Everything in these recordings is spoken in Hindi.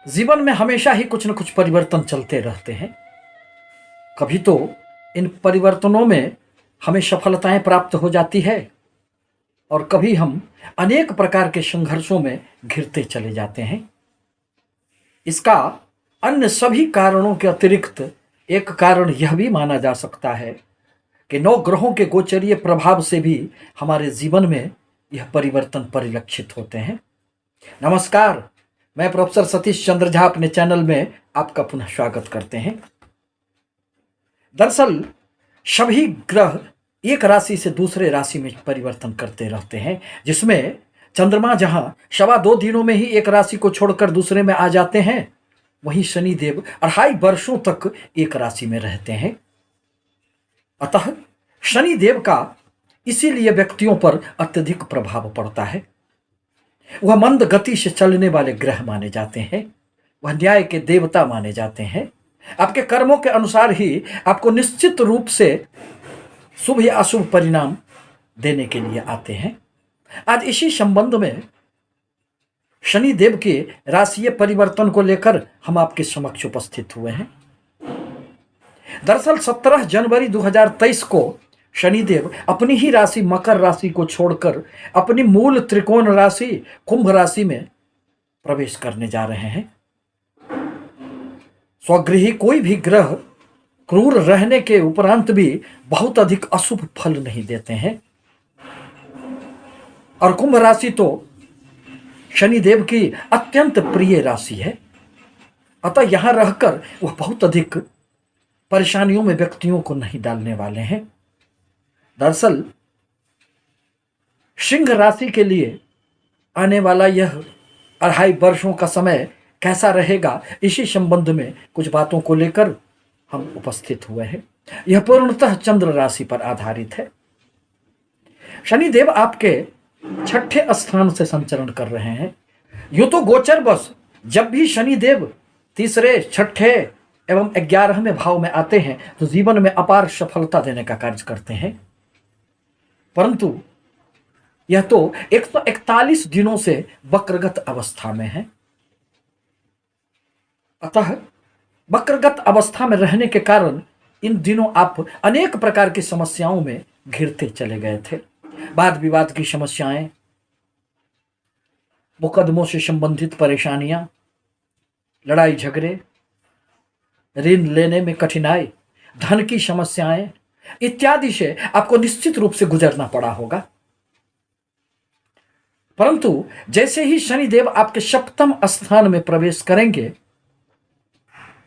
जीवन में हमेशा ही कुछ न कुछ परिवर्तन चलते रहते हैं। कभी तो इन परिवर्तनों में हमें सफलताएं प्राप्त हो जाती है और कभी हम अनेक प्रकार के संघर्षों में घिरते चले जाते हैं। इसका अन्य सभी कारणों के अतिरिक्त एक कारण यह भी माना जा सकता है कि नौ ग्रहों के गोचरीय प्रभाव से भी हमारे जीवन में यह परिवर्तन परिलक्षित होते हैं। नमस्कार, मैं प्रोफेसर सतीश चंद्र झा अपने चैनल में आपका पुनः स्वागत करते हैं। दरअसल सभी ग्रह एक राशि से दूसरे राशि में परिवर्तन करते रहते हैं, जिसमें चंद्रमा जहां 2.25 दिनों में ही एक राशि को छोड़कर दूसरे में आ जाते हैं, वहीं शनिदेव 2.5 वर्षों तक एक राशि में रहते हैं। अतः शनिदेव का इसीलिए व्यक्तियों पर अत्यधिक प्रभाव पड़ता है। वह मंद गति से चलने वाले ग्रह माने जाते हैं, वह न्याय के देवता माने जाते हैं। आपके कर्मों के अनुसार ही आपको निश्चित रूप से शुभ या अशुभ परिणाम देने के लिए आते हैं। आज इसी संबंध में शनिदेव के राशिय परिवर्तन को लेकर हम आपके समक्ष उपस्थित हुए हैं। दरअसल 17 जनवरी 2023 को शनिदेव अपनी ही राशि मकर राशि को छोड़कर अपनी मूल त्रिकोण राशि कुंभ राशि में प्रवेश करने जा रहे हैं। स्वगृही कोई भी ग्रह क्रूर रहने के उपरांत भी बहुत अधिक अशुभ फल नहीं देते हैं, और कुंभ राशि तो शनिदेव की अत्यंत प्रिय राशि है। अतः यहां रहकर वह बहुत अधिक परेशानियों में व्यक्तियों को नहीं डालने वाले हैं। दरअसल सिंह राशि के लिए आने वाला यह 2.5 वर्षों का समय कैसा रहेगा, इसी संबंध में कुछ बातों को लेकर हम उपस्थित हुए हैं। यह पूर्णतः चंद्र राशि पर आधारित है। शनिदेव आपके 6ठे स्थान से संचरण कर रहे हैं। यूं तो गोचर बस जब भी शनिदेव 3रे, 6ठे एवं 11वें भाव में आते हैं तो जीवन में अपार सफलता देने का कार्य करते हैं, परंतु यह तो 141 दिनों से वक्रगत अवस्था में है। अतः वक्रगत अवस्था में रहने के कारण इन दिनों आप अनेक प्रकार की समस्याओं में घिरते चले गए थे। वाद विवाद की समस्याएं, मुकदमों से संबंधित परेशानियां, लड़ाई झगड़े, ऋण लेने में कठिनाई, धन की समस्याएं इत्यादि से आपको निश्चित रूप से गुजरना पड़ा होगा। परंतु जैसे ही शनिदेव आपके 7म स्थान में प्रवेश करेंगे,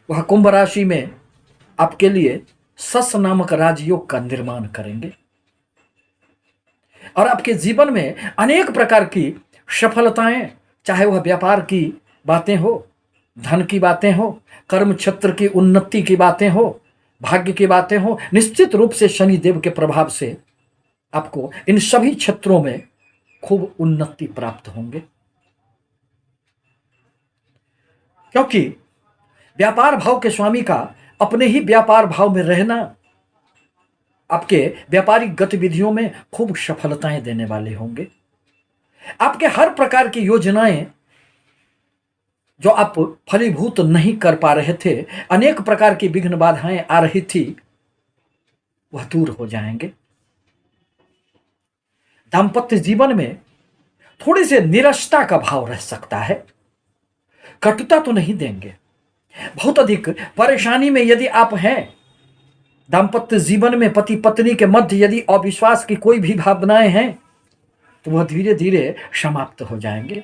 वह कुंभ राशि में आपके लिए सस नामक राजयोग का निर्माण करेंगे और आपके जीवन में अनेक प्रकार की सफलताएं, चाहे वह व्यापार की बातें हो, धन की बातें हो, कर्म क्षेत्र की उन्नति की बातें हो, भाग्य की बातें हो, निश्चित रूप से शनिदेव के प्रभाव से आपको इन सभी क्षेत्रों में खूब उन्नति प्राप्त होंगे। क्योंकि व्यापार भाव के स्वामी का अपने ही व्यापार भाव में रहना आपके व्यापारिक गतिविधियों में खूब सफलताएं देने वाले होंगे। आपके हर प्रकार की योजनाएं जो आप फलीभूत नहीं कर पा रहे थे, अनेक प्रकार की विघ्न बाधाएं आ रही थी, वह दूर हो जाएंगे। दाम्पत्य जीवन में थोड़ी सी निराशा का भाव रह सकता है। कटुता तो नहीं देंगे, बहुत अधिक परेशानी में यदि आप हैं, दाम्पत्य जीवन में पति पत्नी के मध्य यदि अविश्वास की कोई भी भावनाएं हैं, तो वह धीरे धीरे समाप्त हो जाएंगे।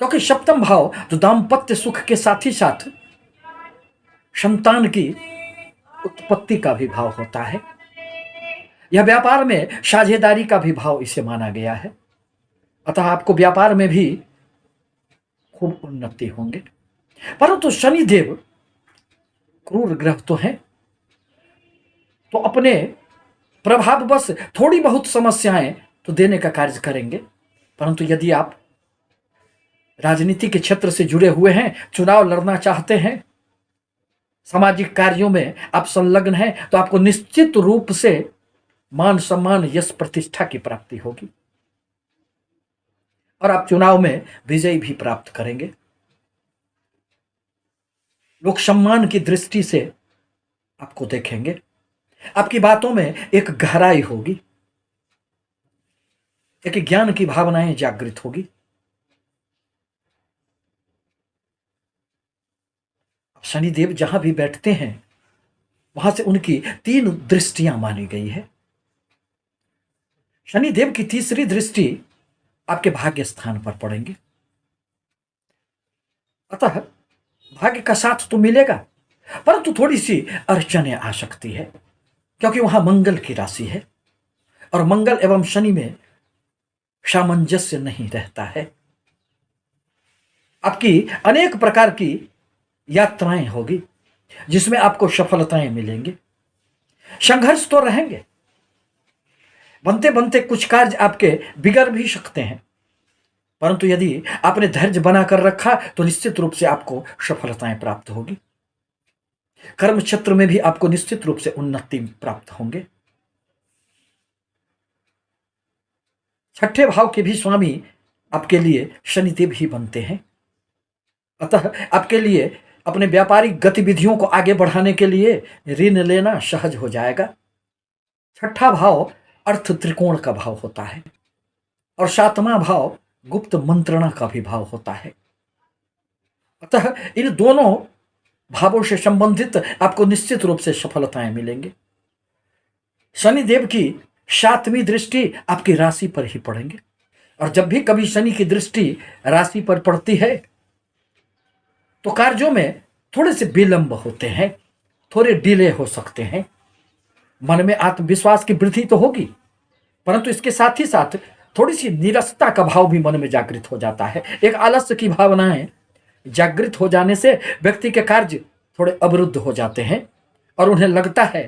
क्योंकि 7म भाव तो दाम्पत्य सुख के साथ ही साथ संतान की उत्पत्ति का भी भाव होता है। यह व्यापार में साझेदारी का भी भाव इसे माना गया है। अतः आपको व्यापार में भी खूब उन्नति होंगे। परंतु शनिदेव क्रूर ग्रह तो हैं, तो अपने प्रभाववश थोड़ी बहुत समस्याएं तो देने का कार्य करेंगे। परंतु यदि आप राजनीति के क्षेत्र से जुड़े हुए हैं, चुनाव लड़ना चाहते हैं, सामाजिक कार्यों में आप संलग्न हैं, तो आपको निश्चित रूप से मान सम्मान, यश, प्रतिष्ठा की प्राप्ति होगी और आप चुनाव में विजय भी प्राप्त करेंगे। लोग सम्मान की दृष्टि से आपको देखेंगे। आपकी बातों में एक गहराई होगी, एक ज्ञान की भावनाएं जागृत होगी। शनिदेव जहां भी बैठते हैं वहां से उनकी 3 दृष्टियां मानी गई है। शनिदेव की तीसरी दृष्टि आपके भाग्य स्थान पर पड़ेंगे। अतः भाग्य का साथ तो मिलेगा, परंतु थोड़ी सी अड़चनें आ सकती है, क्योंकि वहां मंगल की राशि है और मंगल एवं शनि में सामंजस्य नहीं रहता है। आपकी अनेक प्रकार की यात्राएं होगी जिसमें आपको सफलताएं मिलेंगी। संघर्ष तो रहेंगे, बनते बनते कुछ कार्य आपके बिगड़ भी सकते हैं, परंतु यदि आपने धैर्य बनाकर रखा तो निश्चित रूप से आपको सफलताएं प्राप्त होगी। कर्म क्षेत्र में भी आपको निश्चित रूप से उन्नति प्राप्त होंगे। छठे भाव के भी स्वामी आपके लिए शनिदेव ही बनते हैं। अतः आपके लिए अपने व्यापारिक गतिविधियों को आगे बढ़ाने के लिए ऋण लेना सहज हो जाएगा। छठा भाव अर्थ त्रिकोण का भाव होता है और सातवां भाव गुप्त मंत्रणा का भी भाव होता है। अतः इन दोनों भावों से संबंधित आपको निश्चित रूप से सफलताएं मिलेंगे। शनिदेव की 7वीं दृष्टि आपकी राशि पर ही पड़ेंगे, और जब भी कभी शनि की दृष्टि राशि पर पड़ती है तो कार्यों में थोड़े से विलंब होते हैं, थोड़े डिले हो सकते हैं। मन में आत्मविश्वास की वृद्धि तो होगी, परंतु इसके साथ ही साथ थोड़ी सी निरसता का भाव भी मन में जागृत हो जाता है। एक आलस्य की भावनाएं जागृत हो जाने से व्यक्ति के कार्य थोड़े अवरुद्ध हो जाते हैं और उन्हें लगता है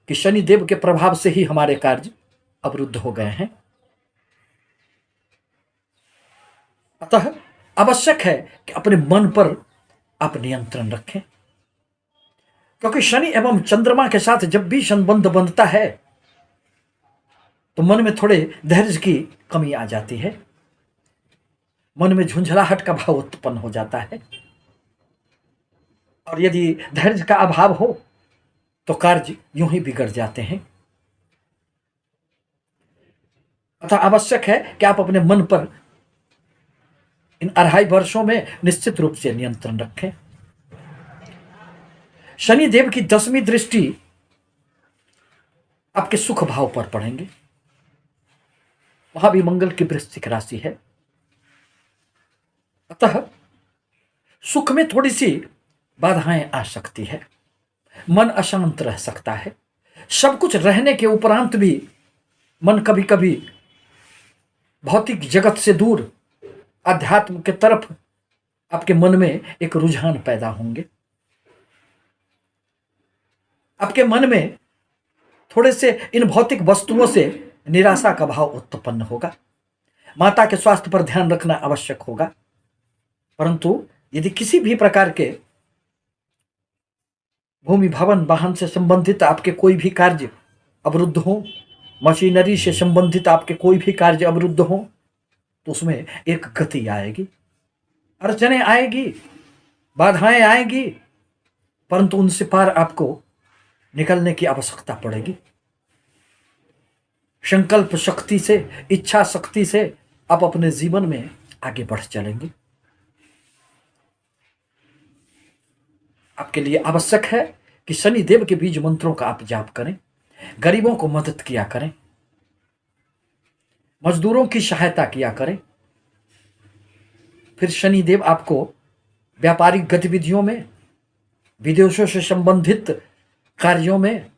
कि शनिदेव के प्रभाव से ही हमारे कार्य अवरुद्ध हो गए हैं। अतः आवश्यक है कि अपने मन पर आप नियंत्रण रखें, क्योंकि शनि एवं चंद्रमा के साथ जब भी संबंध बनता है तो मन में थोड़े धैर्य की कमी आ जाती है, मन में झुंझलाहट का भाव उत्पन्न हो जाता है, और यदि धैर्य का अभाव हो तो कार्य यूं ही बिगड़ जाते हैं। अतः आवश्यक है कि आप अपने मन पर इन 2.5 वर्षों में निश्चित रूप से नियंत्रण रखें। शनि देव की 10वीं दृष्टि आपके सुख भाव पर पड़ेंगे। वहां भी मंगल की वृश्चिक राशि है, अतः सुख में थोड़ी सी बाधाएं आ सकती है, मन अशांत रह सकता है। सब कुछ रहने के उपरांत भी मन कभी कभी भौतिक जगत से दूर अध्यात्म के तरफ आपके मन में एक रुझान पैदा होंगे। आपके मन में थोड़े से इन भौतिक वस्तुओं से निराशा का भाव उत्पन्न होगा। माता के स्वास्थ्य पर ध्यान रखना आवश्यक होगा, परंतु यदि किसी भी प्रकार के भूमि भवन वाहन से संबंधित आपके कोई भी कार्य अवरुद्ध हो, मशीनरी से संबंधित आपके कोई भी कार्य अवरुद्ध हो, तो उसमें एक गति आएगी, अड़चनें आएगी, बाधाएं आएगी, परंतु उनसे पार आपको निकलने की आवश्यकता पड़ेगी। संकल्प शक्ति से, इच्छा शक्ति से आप अपने जीवन में आगे बढ़ चलेंगे। आपके लिए आवश्यक है कि शनि देव के बीज मंत्रों का आप जाप करें, गरीबों को मदद किया करें, मजदूरों की सहायता किया करें। फिर शनि देव आपको व्यापारिक गतिविधियों में, विदेशों से संबंधित कार्यों में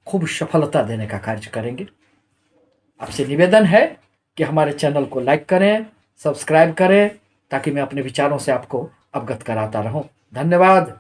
खूब सफलता देने का कार्य करेंगे। आपसे निवेदन है कि हमारे चैनल को लाइक करें, सब्सक्राइब करें, ताकि मैं अपने विचारों से आपको अवगत कराता रहूं। धन्यवाद।